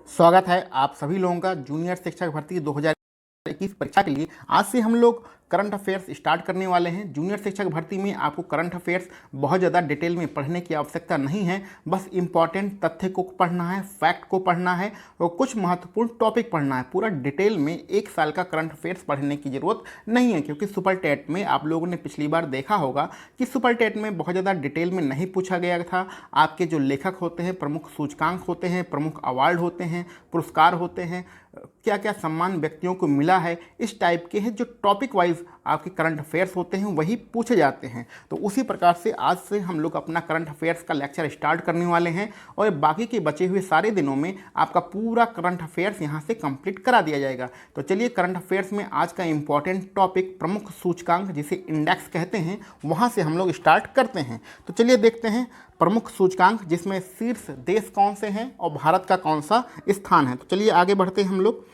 स्वागत है आप सभी लोगों का जूनियर शिक्षक भर्ती 2021 परीक्षा के लिए। आज से हम लोग करंट अफेयर्स स्टार्ट करने वाले हैं। जूनियर शिक्षक भर्ती में आपको करंट अफेयर्स बहुत ज़्यादा डिटेल में पढ़ने की आवश्यकता नहीं है, बस इंपॉर्टेंट तथ्य को पढ़ना है, फैक्ट को पढ़ना है और कुछ महत्वपूर्ण टॉपिक पढ़ना है। पूरा डिटेल में एक साल का करंट अफेयर्स पढ़ने की ज़रूरत नहीं है, क्योंकि सुपर टेट में आप लोगों ने पिछली बार देखा होगा कि सुपर टेट में बहुत ज़्यादा डिटेल में नहीं पूछा गया था। आपके जो लेखक होते हैं, प्रमुख सूचकांक होते हैं, प्रमुख अवार्ड होते हैं, पुरस्कार होते हैं, क्या क्या सम्मान व्यक्तियों को मिला है, इस टाइप के हैं जो टॉपिक वाइज आपके करंट अफेयर्स होते हैं वही पूछे जाते हैं। तो उसी प्रकार से आज से हम लोग अपना करंट अफेयर्स का लेक्चर स्टार्ट करने वाले हैं और बाकी के बचे हुए सारे दिनों में आपका पूरा करंट अफेयर्स यहाँ से कंप्लीट करा दिया जाएगा। तो चलिए करंट अफेयर्स में आज का इंपॉर्टेंट टॉपिक प्रमुख सूचकांक, जिसे इंडेक्स कहते हैं, वहाँ से हम लोग स्टार्ट करते हैं। तो चलिए देखते हैं प्रमुख सूचकांक, जिसमें शीर्ष देश कौन से हैं और भारत का कौन सा स्थान है। तो चलिए आगे बढ़ते हैं हम लोग।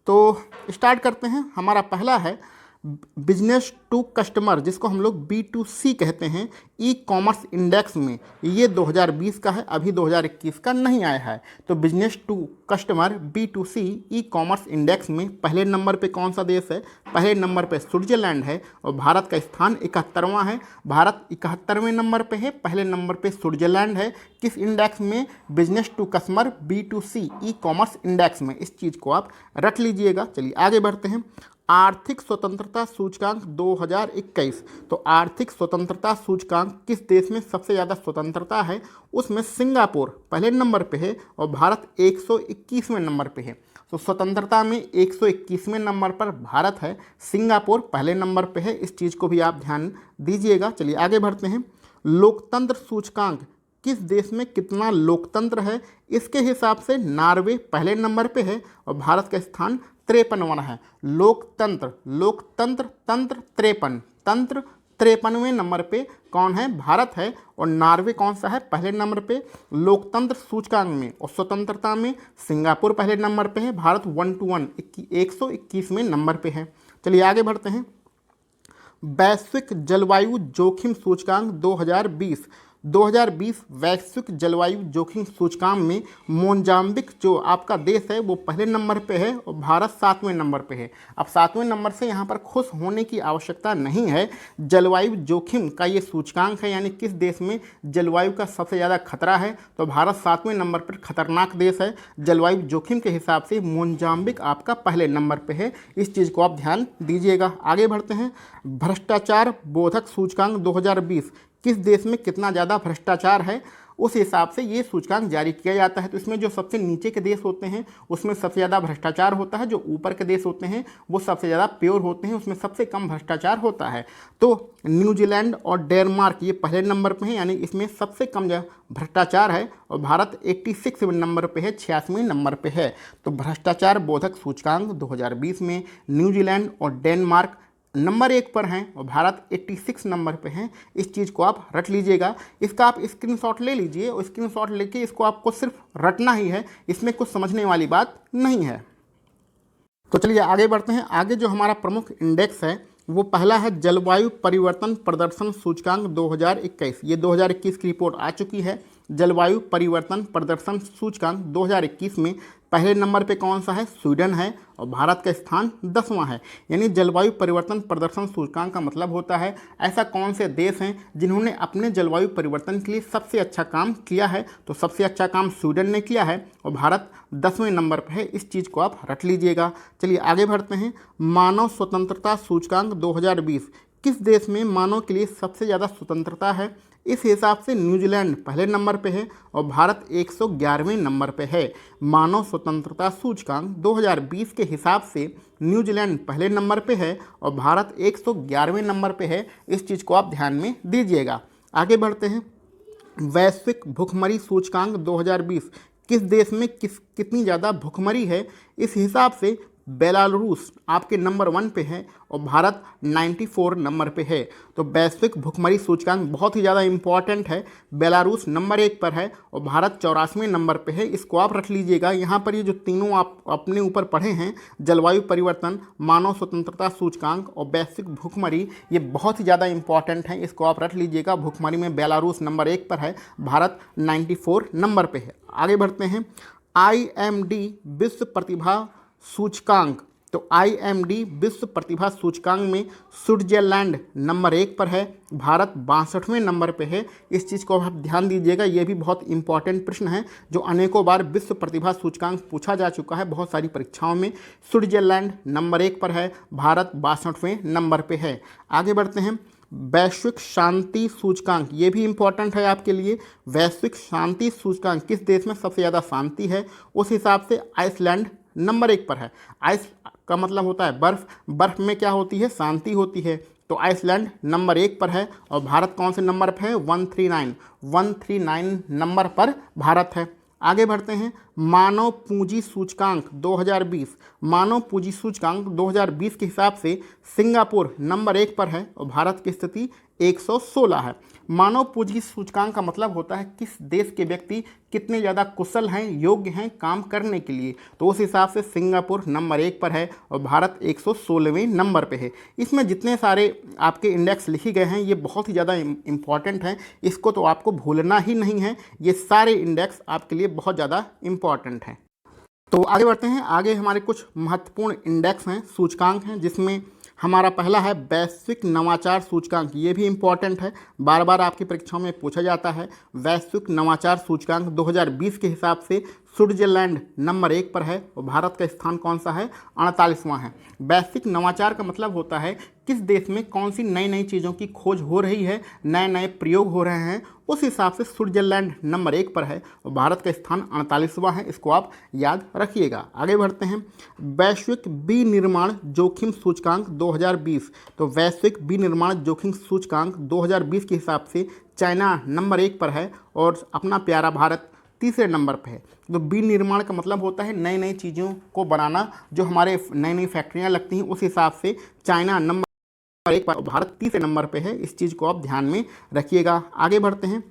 तो स्टार्ट करते हैं। हमारा पहला है बिजनेस टू कस्टमर, जिसको हम लोग B2C कहते हैं, ई कॉमर्स इंडेक्स में। ये 2020 का है, अभी 2021 का नहीं आया है। तो business to customer B2C e commerce index में पहले नंबर पे कौन सा देश है? पहले नंबर पे स्विट्जरलैंड है और भारत का स्थान 71वां है। भारत 71वें नंबर पे है, पहले नंबर पे स्विट्जरलैंड है। किस इंडेक्स में? Business to customer B2C e commerce index में। इस चीज़ को आप रख लीजिएगा। चलिए आगे बढ़ते हैं। आर्थिक स्वतंत्रता सूचकांक 2021। तो आर्थिक स्वतंत्रता सूचकांक किस देश में सबसे ज़्यादा स्वतंत्रता है? उसमें सिंगापुर पहले नंबर पे है और भारत 121वें नंबर पे है। तो स्वतंत्रता में 121वें नंबर पर भारत है, सिंगापुर पहले नंबर पे है। इस चीज़ को भी आप ध्यान दीजिएगा। चलिए आगे बढ़ते हैं। लोकतंत्र सूचकांक किस देश में कितना लोकतंत्र है? इसके हिसाब से नॉर्वे पहले नंबर पे है और भारत का स्थान 53वां है। लोकतंत्र, लोकतंत्र, तंत्र 53, तंत्र 53वें नंबर पे कौन है? भारत है। और नॉर्वे कौन सा है? पहले नंबर पे लोकतंत्र सूचकांक में। और स्वतंत्रता में सिंगापुर पहले नंबर पे है, भारत 1-1 121वें नंबर पे है। चलिए आगे बढ़ते हैं। वैश्विक जलवायु जोखिम सूचकांक 2020। 2020 वैश्विक जलवायु जोखिम सूचकांक में मोजाम्बिक जो आपका देश है वो पहले नंबर पे है और भारत 7वें नंबर पे है। अब 7वें नंबर से यहाँ पर खुश होने की आवश्यकता नहीं है। जलवायु जोखिम का ये सूचकांक है, यानी किस देश में जलवायु का सबसे ज़्यादा खतरा है, तो भारत 7वें नंबर पर खतरनाक देश है। जलवायु जोखिम के हिसाब से मोजाम्बिक आपका पहले नंबर पर है। इस चीज़ को आप ध्यान दीजिएगा। आगे बढ़ते हैं। भ्रष्टाचार बोधक सूचकांक 2020। किस देश में कितना ज़्यादा भ्रष्टाचार है, उस हिसाब से ये सूचकांक जारी किया जाता है। तो इसमें जो सबसे नीचे के देश होते हैं उसमें सबसे ज़्यादा भ्रष्टाचार होता है, जो ऊपर के देश होते हैं वो सबसे ज़्यादा प्योर होते हैं, उसमें सबसे कम भ्रष्टाचार होता है। तो न्यूजीलैंड और डेनमार्क ये पहले नंबर पे हैं, यानी इसमें सबसे कम भ्रष्टाचार है। और भारत 86वें नंबर पे है, 86वें नंबर पे है। तो भ्रष्टाचार बोधक सूचकांक 2020 में न्यूजीलैंड और डेनमार्क नंबर 1 पर हैं और भारत 86 नंबर पे हैं। इस चीज़ को आप रट लीजिएगा। इसका आप स्क्रीनशॉट ले लीजिए और स्क्रीनशॉट लेके इसको आपको सिर्फ रटना ही है, इसमें कुछ समझने वाली बात नहीं है। तो चलिए आगे बढ़ते हैं। आगे जो हमारा प्रमुख इंडेक्स है वो पहला है जलवायु परिवर्तन प्रदर्शन सूचकांक 2021। ये 2021 की रिपोर्ट आ चुकी है। जलवायु परिवर्तन प्रदर्शन सूचकांक 2021 में पहले नंबर पे कौन सा है? स्वीडन है और भारत का स्थान 10वां है। यानी जलवायु परिवर्तन प्रदर्शन सूचकांक का मतलब होता है ऐसा कौन से देश हैं जिन्होंने अपने जलवायु परिवर्तन के लिए सबसे अच्छा काम किया है। तो सबसे अच्छा काम स्वीडन ने किया है और भारत 10वें नंबर पर है। इस चीज़ को आप रट लीजिएगा। चलिए आगे बढ़ते हैं। मानव स्वतंत्रता सूचकांक 2020। किस देश में मानव के लिए सबसे ज़्यादा स्वतंत्रता है? इस हिसाब से न्यूजीलैंड पहले नंबर पे है और भारत 111वें नंबर पे है। मानव स्वतंत्रता सूचकांक 2020 के हिसाब से न्यूजीलैंड पहले नंबर पे है और भारत 111वें नंबर पे है। इस चीज़ को आप ध्यान में दीजिएगा। आगे बढ़ते हैं। वैश्विक भुखमरी सूचकांक 2020। किस देश में कितनी ज़्यादा भुखमरी है? इस हिसाब से बेलारूस आपके नंबर 1 पे है और भारत 94 नंबर पे है। तो वैश्विक भुखमरी सूचकांक बहुत ही ज़्यादा इंपॉर्टेंट है। बेलारूस नंबर 1 पर है और भारत 84वें नंबर पे है। इसको आप रख लीजिएगा। यहाँ पर ये जो तीनों आप अपने ऊपर पढ़े हैं, जलवायु परिवर्तन, मानव स्वतंत्रता सूचकांक और वैश्विक भुखमरी, ये बहुत ही ज़्यादा इंपॉर्टेंट हैं। इसको आप रख लीजिएगा। भुखमरी में बेलारूस नंबर 1 पर है, भारत 94 नंबर पर है। आगे बढ़ते हैं। IMD विश्व प्रतिभा सूचकांक, तो IMD विश्व प्रतिभा सूचकांक में स्विट्जरलैंड नंबर 1 पर है, भारत 62वें नंबर पे है। इस चीज़ को आप ध्यान दीजिएगा, ये भी बहुत इंपॉर्टेंट प्रश्न है जो अनेकों बार विश्व प्रतिभा सूचकांक पूछा जा चुका है बहुत सारी परीक्षाओं में। स्विट्जरलैंड नंबर 1 पर है, भारत 62वें नंबर पे है। आगे बढ़ते हैं, वैश्विक शांति सूचकांक, ये भी इंपॉर्टेंट है आपके लिए। वैश्विक शांति सूचकांक, किस देश में सबसे ज़्यादा शांति है, उस हिसाब से आइसलैंड नंबर 1 पर है। आइस का मतलब होता है बर्फ़, बर्फ़ में क्या होती है, शांति होती है, तो आइसलैंड नंबर 1 पर है। और भारत कौन से नंबर पर है, 139 नंबर पर भारत है। आगे बढ़ते हैं, मानव पूंजी सूचकांक 2020, मानव पूंजी सूचकांक 2020 के हिसाब से सिंगापुर नंबर 1 पर है और भारत की स्थिति 116 है। मानव पूंजी सूचकांक का मतलब होता है किस देश के व्यक्ति कितने ज़्यादा कुशल हैं, योग्य हैं काम करने के लिए, तो उस हिसाब से सिंगापुर नंबर 1 पर है और भारत 116वें नंबर पे है। इसमें जितने सारे आपके इंडेक्स लिखे गए हैं ये बहुत ही ज़्यादा इम्पॉर्टेंट हैं, इसको तो आपको भूलना ही नहीं है। ये सारे इंडेक्स आपके लिए बहुत ज़्यादा इम्पॉर्टेंट हैं। तो आगे बढ़ते हैं, आगे हमारे कुछ महत्वपूर्ण इंडेक्स हैं, सूचकांक हैं, जिसमें हमारा पहला है वैश्विक नवाचार सूचकांक। ये भी इम्पॉर्टेंट है, बार बार आपकी परीक्षाओं में पूछा जाता है। वैश्विक नवाचार सूचकांक 2020 के हिसाब से स्विट्जरलैंड नंबर 1 पर है और भारत का स्थान कौन सा है, 48वां है। वैश्विक नवाचार का मतलब होता है किस देश में कौन सी नई नई चीज़ों की खोज हो रही है, नए नए प्रयोग हो रहे हैं, उस हिसाब से स्विट्जरलैंड नंबर 1 पर है और भारत का स्थान 48वां है। इसको आप याद रखिएगा। आगे बढ़ते हैं, वैश्विक विनिर्माण जोखिम सूचकांक 2020, तो वैश्विक विनिर्माण जोखिम सूचकांक 2020 के हिसाब से चाइना नंबर 1 पर है और अपना प्यारा भारत तीसरे नंबर पे है। तो विनिर्माण का मतलब होता है नई नई चीज़ों को बनाना, जो हमारे नई नई फैक्ट्रियाँ लगती हैं, उस हिसाब से चाइना नंबर 1 पर, भारत तीसरे नंबर पे है। इस चीज़ को आप ध्यान में रखिएगा। आगे बढ़ते हैं,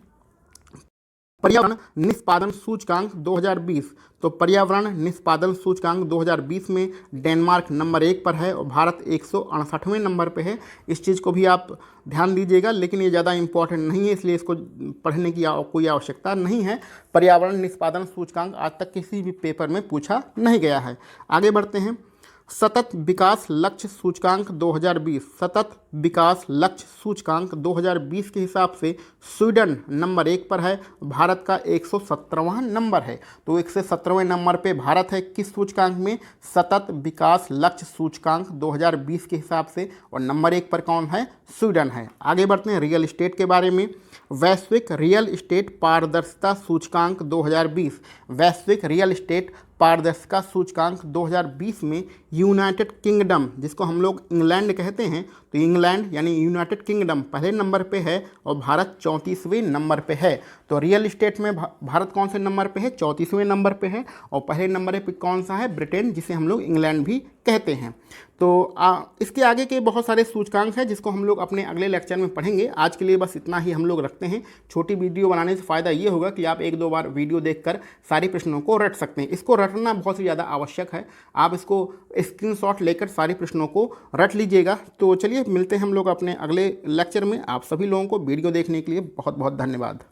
पर्यावरण निष्पादन सूचकांक 2020, तो पर्यावरण निष्पादन सूचकांक 2020 में डेनमार्क नंबर 1 पर है और भारत 168वें नंबर पे है। इस चीज़ को भी आप ध्यान दीजिएगा, लेकिन ये ज़्यादा इंपॉर्टेंट नहीं है, इसलिए इसको पढ़ने की कोई आवश्यकता नहीं है। पर्यावरण निष्पादन सूचकांक आज तक किसी भी पेपर में पूछा नहीं गया है। आगे बढ़ते हैं, सतत विकास लक्ष्य सूचकांक 2020, सतत विकास लक्ष्य सूचकांक 2020 के हिसाब से स्वीडन नंबर 1 पर है, भारत का 117वां नंबर है। तो 117वें नंबर पे भारत है किस सूचकांक में, सतत विकास लक्ष्य सूचकांक 2020 के हिसाब से, और नंबर 1 पर कौन है, स्वीडन है। आगे बढ़ते हैं रियल एस्टेट के बारे में, वैश्विक रियल एस्टेट पारदर्शिता सूचकांक 2020, वैश्विक रियल एस्टेट पारदर्शिता सूचकांक 2020 में यूनाइटेड किंगडम, जिसको हम लोग इंग्लैंड कहते हैं, तो इंग्लैंड यानी यूनाइटेड किंगडम पहले नंबर पे है और भारत 34वें नंबर पे है। तो रियल एस्टेट में भारत कौन से नंबर पे है, 34वें नंबर पे है। और पहले नंबर पे कौन सा है, ब्रिटेन, जिसे हम लोग इंग्लैंड भी कहते हैं। तो इसके आगे के बहुत सारे सूचकांक हैं जिसको हम लोग अपने अगले लेक्चर में पढ़ेंगे। आज के लिए बस इतना ही हम लोग रखते हैं। छोटी वीडियो बनाने से फ़ायदा ये होगा कि आप 1-2 बार वीडियो देखकर सारे प्रश्नों को रट सकते हैं। इसको रटना बहुत ही ज़्यादा आवश्यक है। आप इसको स्क्रीनशॉट लेकर सारे प्रश्नों को रट लीजिएगा। तो चलिए मिलते हैं हम लोग अपने अगले लेक्चर में। आप सभी लोगों को वीडियो देखने के लिए बहुत बहुत धन्यवाद।